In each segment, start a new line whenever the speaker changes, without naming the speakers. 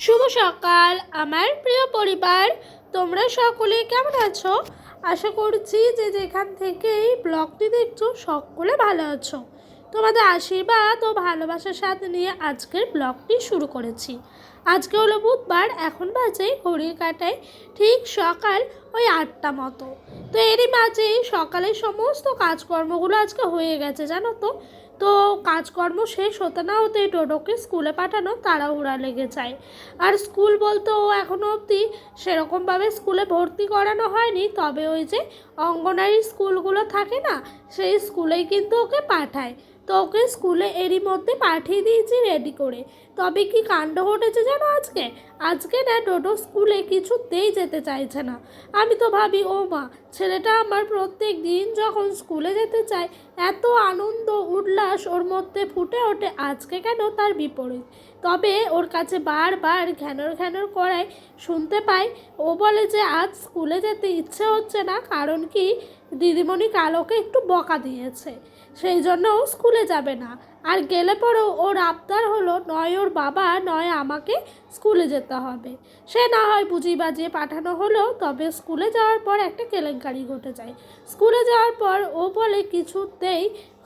শুভ সকাল আমার প্রিয় পরিবার, তোমরা সকলে কেমন আছো? আশা করছি যে যেখান থেকে এই ব্লগটি দেখছো সকলে ভালো আছো। তোমাদের আশীর্বাদ ও ভালোবাসার সাথে নিয়ে আজকের ব্লগটি শুরু করেছি। আজকে হলো বুধবার, এখন বাজে ঘড়ির কাঁটায় ঠিক সকাল ওই 8টা মতো। তো এরই মাঝে সকালের সমস্ত কাজকর্মগুলো আজকে হয়ে গেছে জানো তো। তো কাজকর্ম শেষ হতে না হতে টোটোকে স্কুলে পাঠানো তাড়াহুড়া লেগে যায়। আর স্কুল বলতে ও এখনও অবধি সেরকমভাবে স্কুলে ভর্তি করানো হয়নি, তবে ওই যে অঙ্গনারী স্কুলগুলো থাকে না, সেই স্কুলেই কিন্তু ওকে পাঠায়। তো ওকে স্কুলে এরই মধ্যে পাঠিয়ে দিয়েছি রেডি করে। তবে কি কাণ্ড ঘটেছে জানো আজকে আজকে না টোটো স্কুলে কিছুতেই যেতে চাইছে না। আমি তো ভাবি ও মা, ছেলেটা আমার প্রত্যেক দিন যখন স্কুলে যেতে চায় এত আনন্দ উল্লাস ওর মধ্যে ফুটে ওঠে, আজকে কেন তার বিপরীত। তবে ওর কাছে বারবার ঘ্যানর ঘ্যানর করায় শুনতে পাই, ও বলে যে আজ স্কুলে যেতে ইচ্ছে হচ্ছে না, কারণ কি দিদিমণি কাল ওকে একটু বকা দিয়েছে, সেই জন্য ও স্কুলে যাবে না। আর গেলে পরেও ওর আবদার হলো নয় ওর বাবা নয় আমাকে স্কুলে যেতে হবে। সে না হয় বুঝিয়ে বাজিয়ে পাঠানো হলো, তবে স্কুলে যাওয়ার পর একটা কেলেঙ্কারি ঘটে যায়। স্কুলে যাওয়ার পর ও বলে কিছুতেই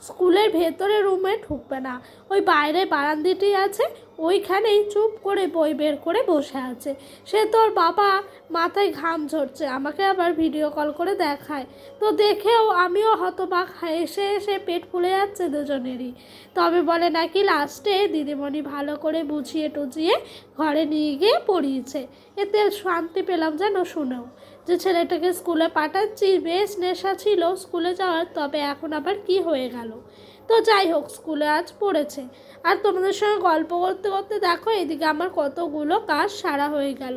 স্কুলের ভেতরে রুমে ঢুকবে না, ওই বাইরে বারান্দাটি আছে ওইখানেই চুপ করে বই বের করে বসে আছে। সে তোর বাবা মাথায় ঘাম ঝরছে, আমাকে আবার ভিডিও কল করে দেখায়। তো দেখেও আমিও হতবাক, এসে এসে পেট ফুলে যাচ্ছে দুজনেরই। তবে বলে নাকি লাস্টে দিদিমণি ভালো করে বুঝিয়ে টুঝিয়ে ঘরে নিয়ে গিয়ে পড়িয়েছে। এতে শান্তি পেলাম যেন শুনেও, যে ছেলেটাকে স্কুলে পাঠাচ্ছি, বেশ নেশা ছিল স্কুলে যাওয়ার, তবে এখন আবার কি হয়ে গেল। তো যাই হোক, স্কুলে আজ পড়েছে। আর তোমাদের সঙ্গে গল্প করতে করতে দেখো এদিকে আমার কতগুলো কাজ সারা হয়ে গেল।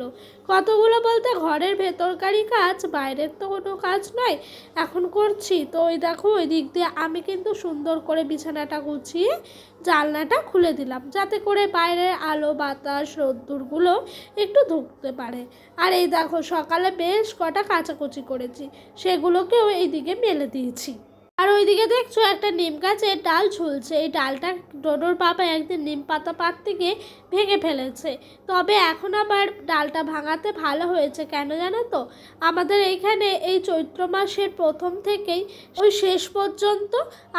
কতগুলো বলতে ঘরের ভেতরকারই কাজ, বাইরের তো কোনো কাজ নয়, এখন করছি। তো ওই দেখো ওই দিক দিয়ে আমি কিন্তু সুন্দর করে বিছানাটা গুছিয়ে জানলাটা খুলে দিলাম, যাতে করে বাইরের আলো বাতাস রোদ্দুরগুলো একটু ঢুকতে পারে। আর এই দেখো সকালে বেশ কটা কাচাকুচি করেছি, সেগুলোকেও এইদিকে মেলে দিয়েছি। আর ওইদিকে দেখছো একটা নিম গাছের ডাল ঝুলছে, এই ডালটা ডোডোর বাবা একদিন নিম পাতা পাড়তে গিয়ে ভেঙে ফেলেছে। তবে এখন আবার ডালটা ভাঙাতে ভালো হয়েছে, কেন জানো তো, আমাদের এইখানে এই চৈত্র মাসের প্রথম থেকেই ওই শেষ পর্যন্ত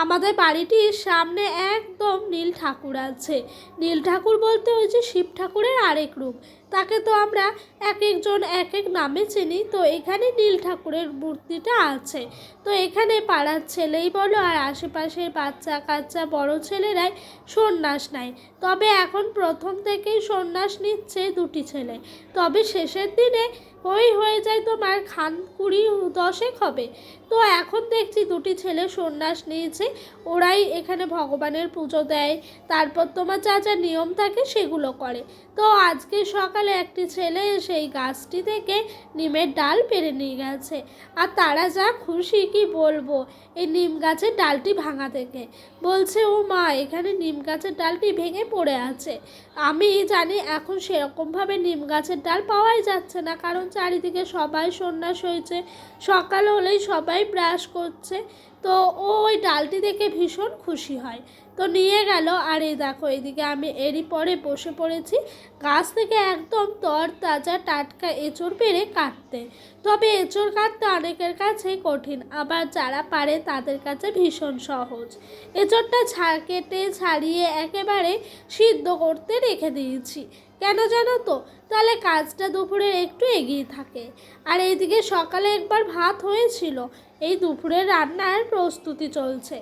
আমাদের বাড়িটির সামনে একদম নীল ঠাকুর আছে। নীল ঠাকুর বলতে ওই যে শিব ঠাকুরের আরেক রূপ, তাকে তো আমরা এক একজন এক এক নামে চিনি। তো এখানে নীল ঠাকুরের মূর্তিটা আছে। তো এখানে পাড়ার ছেলেই বলো আর আশেপাশের বাচ্চা কাচ্চা বড় ছেলেরাই সন্ন্যাস নেয়। তবে এখন প্রথম থেকেই সন্ন্যাস নিচ্ছে দুটি ছেলে, তবে শেষের দিনে ওই হয়ে যায় তোমার খান 20-10 হবে। তো এখন দেখছি দুটি ছেলে সন্ন্যাস নিয়েছে, ওরাই এখানে ভগবানের পুজো দেয়, তারপর তোমার যা যা নিয়ম থাকে সেগুলো করে। তো আজকে সকালে একটি ছেলে সেই গাছটি থেকে নিমের ডাল পেড়ে নিয়ে গেছে, আর তারা যা খুশি কি বলবো এই নিম গাছের ডালটি ভাঙা থেকে। বলছে ও মা, এখানে নিম গাছের ডালটি ভেঙে পড়ে আছে। আমি জানি এখন সেরকমভাবে নিম গাছের ডাল পাওয়াই যাচ্ছে না, কারণ চারিদিকে সবাই সন্ন্যাস হয়েছে, সকাল হলেই সবাই ব্রাশ করছে। তো ও ওই ডালটি দেখে ভীষণ খুশি হয়, তো নিয়ে গেল। আর এই দেখো এদিকে আমি এরই পরে বসে পড়েছি গাছ থেকে একদম তরতাজা টাটকা এঁচড় পেড়ে কাটতে। তবে এঁচড় কাটতে অনেকের কাছে কঠিন, আবার যারা পারে তাদের কাছে ভীষণ সহজ। এঁচড়টা কেটে ছাড়িয়ে একেবারে সিদ্ধ করতে রেখে দিয়েছি, কেন জানো তো, তাহলে কাজটা দুপুরে একটু এগিয়ে থাকে। আর এইদিকে সকালে একবার ভাত হয়েছিল, এই দুপুরের রান্নার প্রস্তুতি চলছে।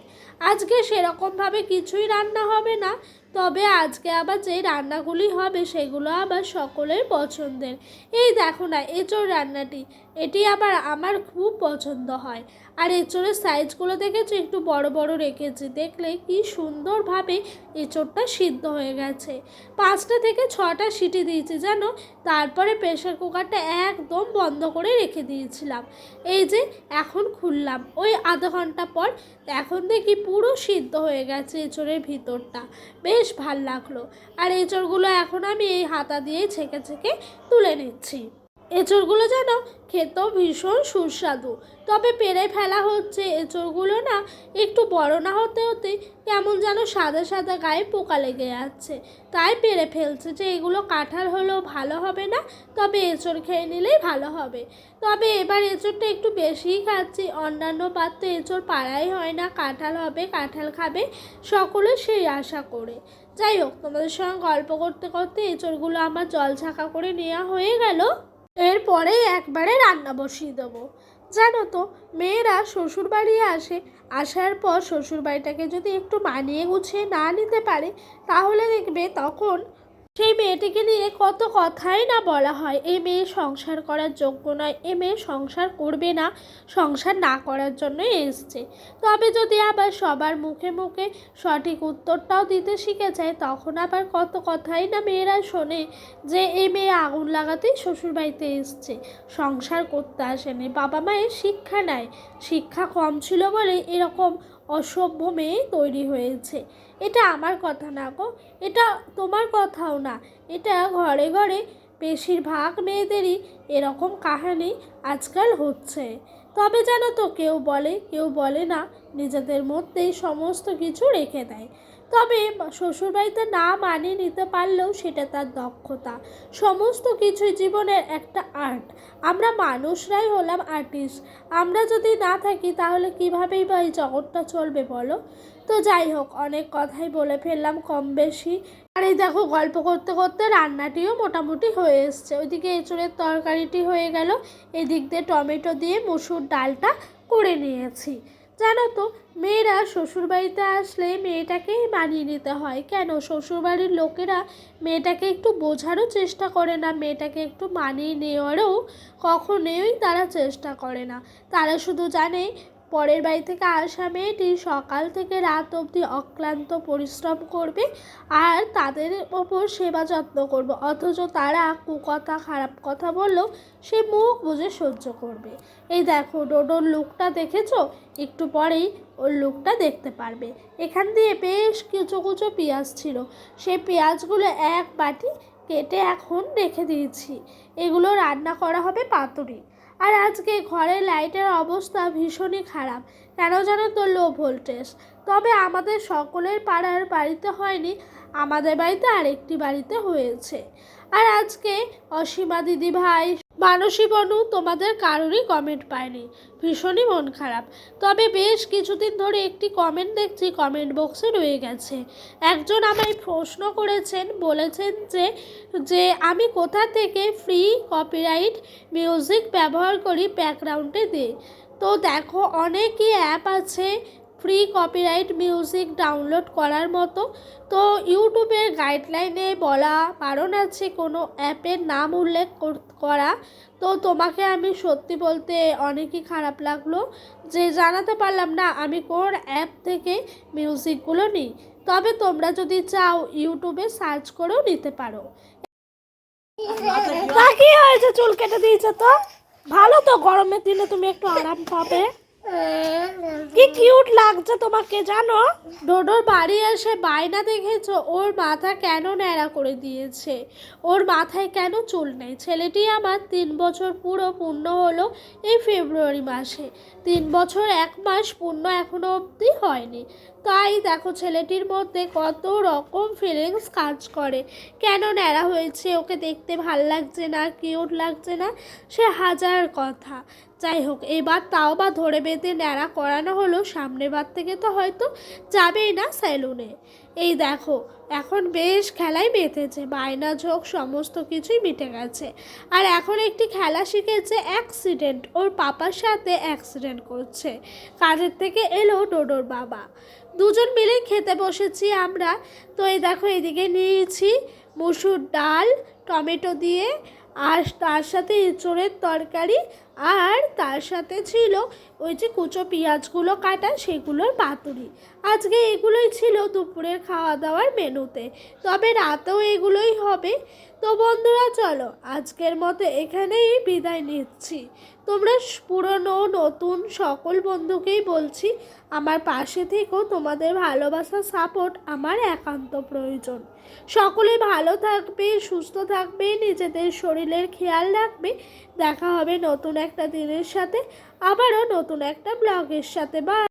আজকে সেরকমভাবে কিছুই রান্না হবে না, তবে আজকে আবার যে রান্নাগুলি হবে সেগুলো আবার সকলের পছন্দের। এই দেখো না এঁচড় রান্নাটি, এটি আবার আমার খুব পছন্দ হয়। আর এঁচড়ের সাইজগুলো দেখেছি একটু বড় বড় রেখেছি, দেখলে কি সুন্দরভাবে এঁচড়টা সিদ্ধ হয়ে গেছে। 5টা থেকে 6টা সিটি দিয়েছি জানো, তারপরে প্রেশার কুকারটা একদম বন্ধ করে রেখে দিয়েছিলাম। এই যে এখন খুললাম ওই আধা ঘন্টা পর, এখন দেখি পুরো সিদ্ধ হয়ে গেছে এঁচড়ের ভিতরটা, বেশ ভাল লাগলো। আর এঁচড়গুলো এখন আমি এই হাতা দিয়ে ছেঁকে ছেঁকে তুলে নিচ্ছি। এঁচড়গুলো যেন খেতেও ভীষণ সুস্বাদু, তবে পেরে ফেলা হচ্ছে। এঁচড়গুলো না একটু বড় না হতে হতে কেমন যেন সাদা সাদা গায়ে পোকা লেগে যাচ্ছে, তাই পেরে ফেলছে যে এগুলো কাঁঠাল হলেও ভালো হবে না, তবে এঁচড় খেয়ে নিলেই ভালো হবে। তবে এবার এঁচড়টা একটু বেশিই খাচ্ছি, অন্যান্য পাত্রে এঁচড় পাড়াই হয় না, কাঁঠাল হবে, কাঁঠাল খাবে সকলে সেই আশা করে। যাই হোক, তোমাদের সঙ্গে গল্প করতে করতে এঁচড়গুলো আমার জল ছাঁকা করে নেওয়া হয়ে গেল। এরপরে একবারে রান্না বসিয়ে দেবো। জানো তো, মেয়েরা শ্বশুরবাড়ি আসে, আসার পর শ্বশুরবাড়িটাকে যদি একটু মানিয়ে গুছিয়ে না নিতে পারে, তাহলে দেখবে তখন সেই মেয়েটিকে নিয়ে কত কথাই না বলা হয়। এই মেয়ে সংসার করার যোগ্য নয়, এ মেয়ে সংসার করবে না, সংসার না করার জন্যই এসছে। তবে যদি আবার সবার মুখে মুখে সঠিক উত্তরটাও দিতে শিখে যায়, তখন আবার কত কথাই না মেয়েরা শোনে যে এই মেয়ে আগুন লাগাতেই শ্বশুরবাড়িতে এসছে, সংসার করতে আসেনি। বাবা মায়ের শিক্ষা নেয়, শিক্ষা কম ছিল বলে এরকম অসভ্য মেয়ে তৈরি হয়েছে। এটা আমার কথা না গো, এটা তোমার কথাও না, এটা ঘরে ঘরে বেশিরভাগ মেয়েদেরই এরকম কাহিনী আজকাল হচ্ছে। তবে জানো তো, কেউ বলে কেউ বলে না, নিজেদের মধ্যেই সমস্ত কিছু রেখে দেয়। তবে শ্বশুরবাড়িতে না মানিয়ে নিতে পারলেও সেটা তার দক্ষতা। সমস্ত কিছুই জীবনের একটা আর্ট। আমরা মানুষরাই হলাম আর্টিস্ট। আমরা যদি না থাকি তাহলে কীভাবেই বা এই জগৎটা চলবে বলো? তো যাই হোক, অনেক কথাই বলে ফেললাম কম বেশি। আর এই দেখো, গল্প করতে করতে রান্নাটিও মোটামুটি হয়ে এসছে। ওইদিকে এঁচড়ের তরকারিটি হয়ে গেল, এদিক দিয়ে টমেটো দিয়ে মসুর ডালটা করে নিয়েছি। জানো তো, মেয়েরা শ্বশুরবাড়িতে আসলে মেয়েটাকেই মানিয়ে নিতে হয়। কেন? শ্বশুরবাড়ির লোকেরা মেয়েটাকে একটু বোঝারও চেষ্টা করে না, মেয়েটাকে একটু মানিয়ে নেওয়ারও কখনোই তারা চেষ্টা করে না। তারা শুধু জানে পরের বাড়ি থেকে আসা মেয়েটি সকাল থেকে রাত অবধি অক্লান্ত পরিশ্রম করবে আর তাদের ওপর সেবা যত্ন করবে, অথচ তারা কুকথা খারাপ কথা বললেও সে মুখ বুজে সহ্য করবে। এই দেখো, ডোডোর লুকটা দেখেছো? একটু পরেই ওর লুকটা দেখতে পারবে। এখান দিয়ে বেশ কুচো কুচো পেঁয়াজ ছিল, সেই পেঁয়াজগুলো এক বাটি কেটে এখন রেখে দিয়েছি। এগুলো রান্না করা হবে পাতুরি। আর আজকে ঘরের লাইটের অবস্থা ভীষণই খারাপ, কেন জানো তো? Low voltage. তবে আমাদের সকলের পাড়ার বাড়িতে হয়নি, আমাদের বাড়িতে আরেকটি বাড়িতে হয়েছে। আর আজকে অসীমা দিদি ভাই, মানসী বনু তোমাদের কারোরই কমেন্ট পায়নি, ভীষণই মন খারাপ। তবে বেশ কিছুদিন ধরে একটি কমেন্ট দেখছি কমেন্ট বক্সে রয়ে গেছে। একজন আমায় প্রশ্ন করেছেন, বলেছেন যে যে আমি কোথা থেকে ফ্রি কপিরাইট মিউজিক ব্যবহার করি ব্যাকগ্রাউন্ডে দিই। তো দেখো, অনেকই অ্যাপ আছে ফ্রি কপিরাইট মিউজিক ডাউনলোড করার মতো। তো ইউটিউবের গাইডলাইনে বলা বারণ আছে কোনো অ্যাপের নাম উল্লেখ করা। তো তোমাকে আমি সত্যি বলতে অনেকই খারাপ লাগলো যে জানাতে পারলাম না আমি কোন অ্যাপ থেকে মিউজিকগুলো নিই। তবে তোমরা যদি চাও ইউটিউবে সার্চ করেও নিতে পারো। তা কি হয়েছে? চুল কেটে দিয়েছে তো ভালো, তো গরমের দিনে তুমি একটু আরাম পাবে। কি কিউট লাগছে তোমাকে জানো? ডোডোর বাড়ি এসে বায়না দেখেছো, ওর মাথা কেন ন্যাড়া করে দিয়েছে, ওর মাথায় কেন চুল নেই। ছেলেটি আমার 3 বছর পুরো পূর্ণ হলো এই ফেব্রুয়ারি মাসে, 3 বছর 1 মাস পূর্ণ এখনো অবধি হয়নি। তাই দেখো ছেলেটির মধ্যে কত রকম ফিলিংস কাজ করে। কেন ন্যাড়া হয়েছে, ওকে দেখতে ভাল লাগছে না, কিউট লাগছে না, সে হাজার কথা। যাই হোক, এবার তাও বা ধরে বেঁধে ন্যাড়া করানো হলো, সামনের বার থেকে তো হয়তো যাবেই না সেলুনে। এই দেখো, এখন বেশ খেলায় মেতেছে, বায়না ঝোঁক সমস্ত কিছুই মিটে গেছে। আর এখন একটি খেলা শিখেছে অ্যাক্সিডেন্ট, ওর পাপার সাথে অ্যাক্সিডেন্ট করছে। কাজের থেকে এলো ডোডোর বাবা, দুজন মিলে খেতে বসেছি আমরা। তো এই দেখো, এদিকে নিয়েছি মসুর ডাল টমেটো দিয়ে, আর তার সাথে এঁচড়ের তরকারি আর তার সাথে ছিল ওই যে কুচো পেঁয়াজগুলো কাটা সেগুলোর পাতুরি। আজকে এগুলোই ছিল দুপুরের খাওয়া দাওয়ার মেনুতে, তবে রাতেও এগুলোই হবে। তো বন্ধুরা চলো আজকের মতো এখানেই বিদায় নিচ্ছি। তোমরা পুরনো নতুন সকল বন্ধুকেই বলছি আমার পাশে থেকেও, তোমাদের ভালোবাসা সাপোর্ট আমার একান্ত প্রয়োজন। সকলে ভালো থাকবে, সুস্থ থাকবে, নিজেদের শরীরের খেয়াল রাখবে। দেখা হবে নতুন একটা দিনের সাথে, আবারও নতুন একটা ব্লগের সাথে। বাই।